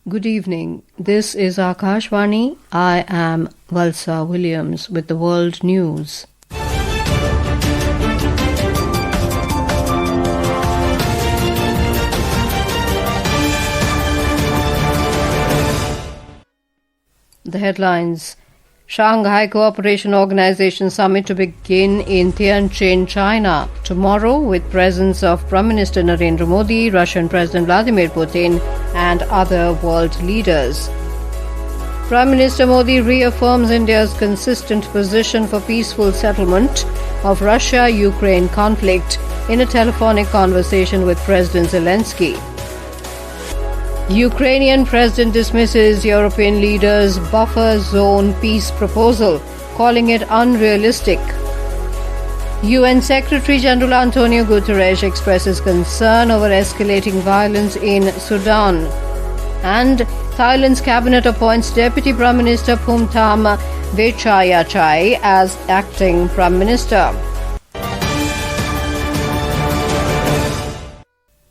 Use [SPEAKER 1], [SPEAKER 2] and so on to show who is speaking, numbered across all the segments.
[SPEAKER 1] Good evening. This is Akashvani. I am Valsa Williams with the World News. The headlines. Shanghai Cooperation Organization Summit to begin in Tianjin, China tomorrow with presence of Prime Minister Narendra Modi, Russian President Vladimir Putin and other world leaders. Prime Minister Modi reaffirms India's consistent position for peaceful settlement of Russia-Ukraine conflict in a telephonic conversation with President Zelensky. Ukrainian president dismisses European leaders' buffer zone peace proposal, calling it unrealistic. UN Secretary-General Antonio Guterres expresses concern over escalating violence in Sudan. And Thailand's cabinet appoints Deputy Prime Minister Phumtham Vechayachai as acting Prime Minister.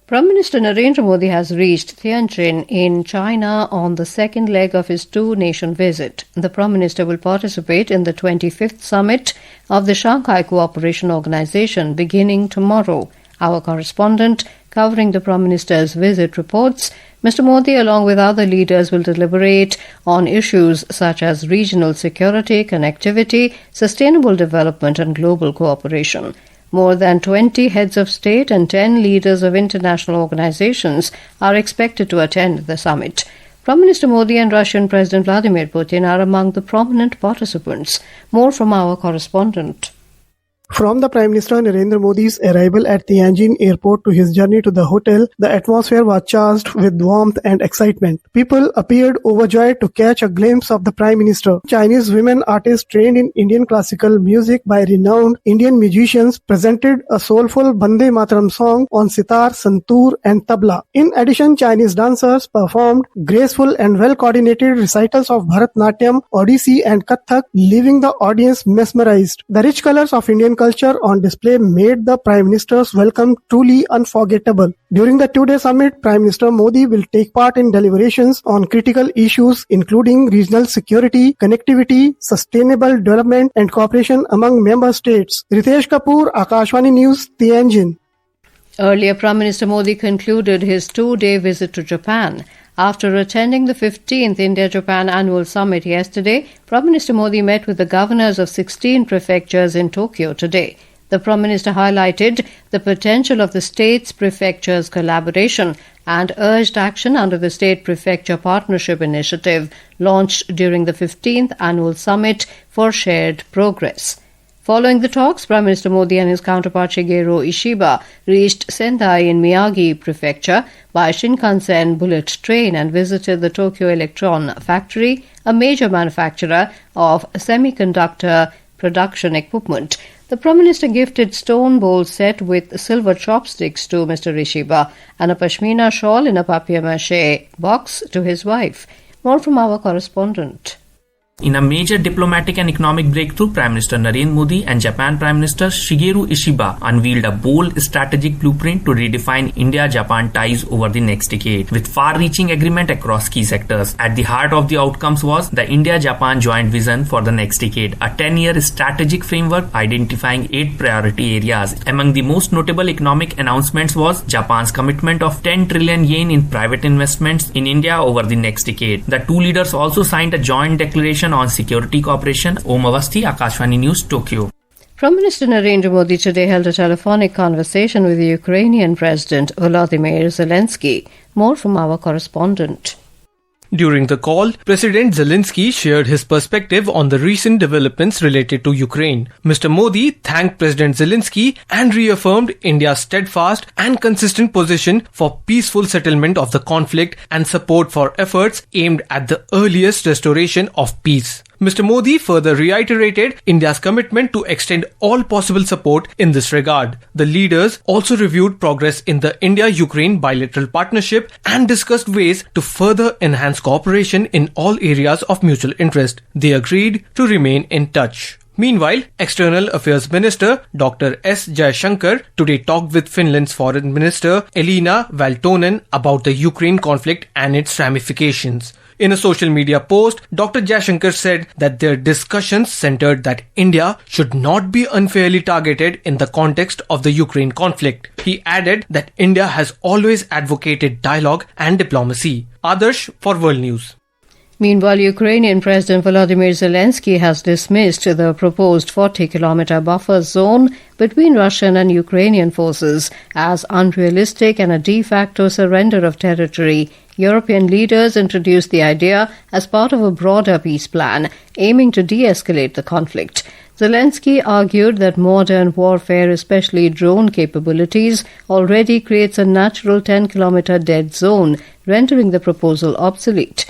[SPEAKER 1] Prime Minister Narendra Modi has reached Tianjin in China on the second leg of his two-nation visit. The Prime Minister will participate in the 25th summit of the Shanghai Cooperation Organization beginning tomorrow. Our correspondent covering the Prime Minister's visit reports Mr. Modi, along with other leaders, will deliberate on issues such as regional security, connectivity, sustainable development and global cooperation. More than 20 heads of state and 10 leaders of international organizations are expected to attend the summit. Prime Minister Modi and Russian President Vladimir Putin are among the prominent participants. More from our correspondent.
[SPEAKER 2] From the Prime Minister Narendra Modi's arrival at Tianjin airport to his journey to the hotel, the atmosphere was charged with warmth and excitement. People appeared overjoyed to catch a glimpse of the Prime Minister. Chinese women artists trained in Indian classical music by renowned Indian musicians presented a soulful Bande Mataram song on sitar, santoor and tabla. In addition, Chinese dancers performed graceful and well-coordinated recitals of Bharatnatyam, Odissi and Kathak, leaving the audience mesmerized. The rich colors of Indian culture on display made the Prime Minister's welcome truly unforgettable. During the two-day summit, Prime Minister Modi will take part in deliberations on critical issues including regional security, connectivity, sustainable development and cooperation among member states. Ritesh Kapoor, Akashvani News, Tianjin.
[SPEAKER 1] Earlier, Prime Minister Modi concluded his two-day visit to Japan. After attending the 15th India-Japan Annual Summit yesterday, Prime Minister Modi met with the governors of 16 prefectures in Tokyo today. The Prime Minister highlighted the potential of the states' prefectures' collaboration and urged action under the State Prefecture Partnership Initiative launched during the 15th Annual Summit for Shared Progress. Following the talks, Prime Minister Modi and his counterpart Shigeru Ishiba reached Sendai in Miyagi Prefecture by Shinkansen bullet train and visited the Tokyo Electron Factory, a major manufacturer of semiconductor production equipment. The Prime Minister gifted stone bowl set with silver chopsticks to Mr. Ishiba and a pashmina shawl in a papier-mâché box to his wife. More from our correspondent.
[SPEAKER 3] In a major diplomatic and economic breakthrough, Prime Minister Narendra Modi and Japan Prime Minister Shigeru Ishiba unveiled a bold strategic blueprint to redefine India-Japan ties over the next decade, with far-reaching agreement across key sectors. At the heart of the outcomes was the India-Japan joint vision for the next decade, a 10-year strategic framework identifying 8 priority areas. Among the most notable economic announcements was Japan's commitment of 10 trillion yen in private investments in India over the next decade. The two leaders also signed a joint declaration on security cooperation. Om Avasthi, Akashvani News, Tokyo.
[SPEAKER 1] Prime Minister Narendra Modi today held a telephonic conversation with the Ukrainian President Volodymyr Zelensky. More from our correspondent.
[SPEAKER 4] During the call, President Zelensky shared his perspective on the recent developments related to Ukraine. Mr. Modi thanked President Zelensky and reaffirmed India's steadfast and consistent position for peaceful settlement of the conflict and support for efforts aimed at the earliest restoration of peace. Mr. Modi further reiterated India's commitment to extend all possible support in this regard. The leaders also reviewed progress in the India-Ukraine bilateral partnership and discussed ways to further enhance cooperation in all areas of mutual interest. They agreed to remain in touch. Meanwhile, External Affairs Minister Dr. S. Jaishankar today talked with Finland's Foreign Minister Elina Valtonen about the Ukraine conflict and its ramifications. In a social media post, Dr. Jaishankar said that their discussions centered that India should not be unfairly targeted in the context of the Ukraine conflict. He added that India has always advocated dialogue and diplomacy. Adarsh for World News.
[SPEAKER 1] Meanwhile, Ukrainian President Volodymyr Zelensky has dismissed the proposed 40-kilometer buffer zone between Russian and Ukrainian forces as unrealistic and a de facto surrender of territory. European leaders introduced the idea as part of a broader peace plan aiming to de-escalate the conflict. Zelensky argued that modern warfare, especially drone capabilities, already creates a natural 10-kilometer dead zone, rendering the proposal obsolete.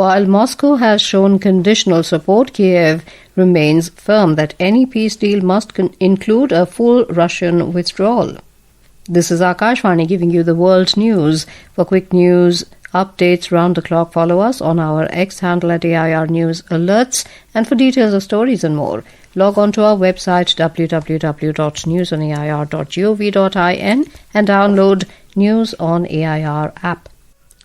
[SPEAKER 1] While Moscow has shown conditional support, Kiev remains firm that any peace deal must include a full Russian withdrawal. This is Akashvani giving you the world news. For quick news updates round the clock, follow us on our X handle at AIR News Alerts. And for details of stories and more, log on to our website www.newsonair.gov.in and download News on AIR app.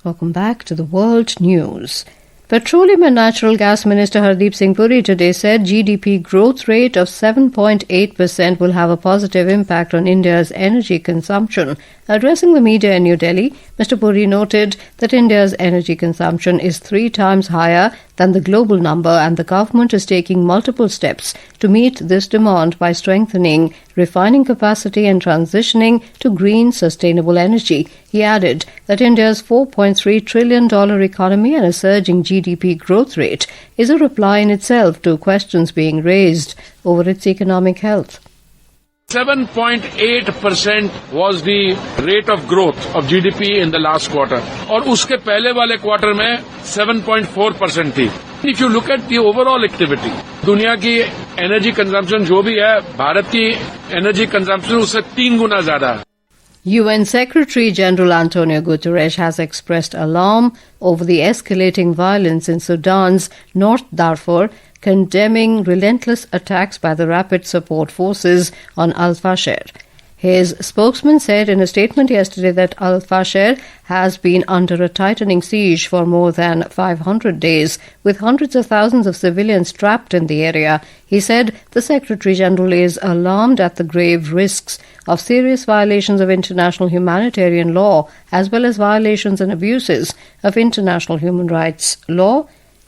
[SPEAKER 1] Welcome back to the world news. Petroleum and Natural Gas Minister Hardeep Singh Puri today said GDP growth rate of 7.8% will have a positive impact on India's energy consumption. Addressing the media in New Delhi, Mr. Puri noted that India's energy consumption is 3 times higher than the global number and the government is taking multiple steps to meet this demand by strengthening refining capacity and transitioning to green sustainable energy. He added that India's $4.3 trillion economy and a surging GDP growth rate is a reply in itself to questions being raised over its economic health.
[SPEAKER 5] 7.8% was the rate of growth of GDP in the last quarter. और उसके पहले वाले quarter में 7.4% थी. If you look at the overall activity, दुनिया की energy consumption जो भी है, भारत की एनर्जी कंजम्पशन उससे 3 गुना ज्यादा है.
[SPEAKER 1] UN Secretary General Antonio Guterres has expressed alarm over the escalating violence in Sudan's North Darfur, condemning relentless attacks by the Rapid Support Forces on Al-Fasher. His spokesman said in a statement yesterday that Al-Fasher has been under a tightening siege for more than 500 days, with hundreds of thousands of civilians trapped in the area. He said the Secretary-General is alarmed at the grave risks of serious violations of international humanitarian law, as well as violations and abuses of international human rights law,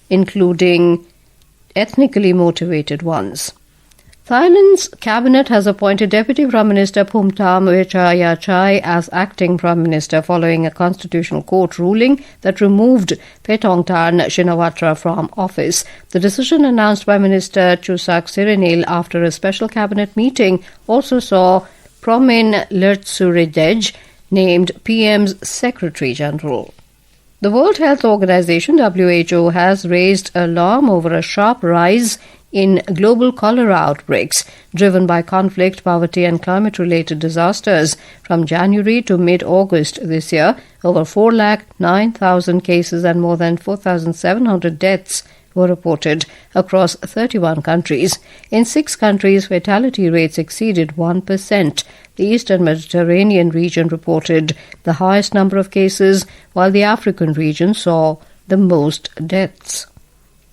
[SPEAKER 1] including ethnically motivated ones. Thailand's cabinet has appointed Deputy Prime Minister Phumtham Wechayachai as acting Prime Minister following a constitutional court ruling that removed Paetongtarn Shinawatra from office. The decision announced by Minister Chusak Sirinil after a special cabinet meeting also saw Promin Lertsuridej named PM's Secretary General. The World Health Organization (WHO) has raised alarm over a sharp rise in global cholera outbreaks driven by conflict, poverty and climate-related disasters. From January to mid-August this year, over 409,000 cases and more than 4,700 deaths were reported across 31 countries. In 6 countries, fatality rates exceeded 1%. The Eastern Mediterranean region reported the highest number of cases, while the African region saw the most deaths.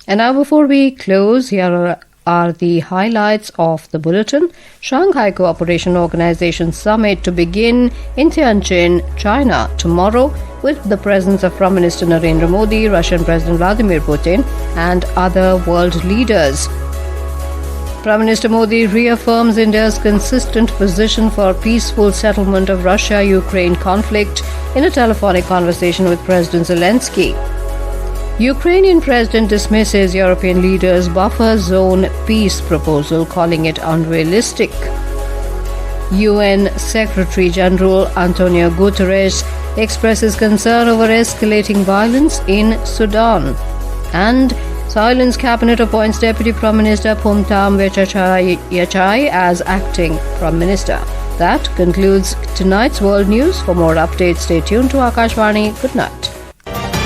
[SPEAKER 1] And now before we close, here are the highlights of the bulletin. Shanghai Cooperation Organization Summit to begin in Tianjin, China tomorrow with the presence of Prime Minister Narendra Modi, Russian President Vladimir Putin and other world leaders. Prime Minister Modi reaffirms India's consistent position for peaceful settlement of Russia-Ukraine conflict in a telephonic conversation with President Zelensky. Ukrainian president dismisses European leaders' buffer zone peace proposal, calling it unrealistic. UN Secretary-General Antonio Guterres expresses concern over escalating violence in Sudan. And Thailand's cabinet appoints Deputy Prime Minister Phumtham Wechayachai as acting Prime Minister. That concludes tonight's World News. For more updates, stay tuned to Akashvani. Good night.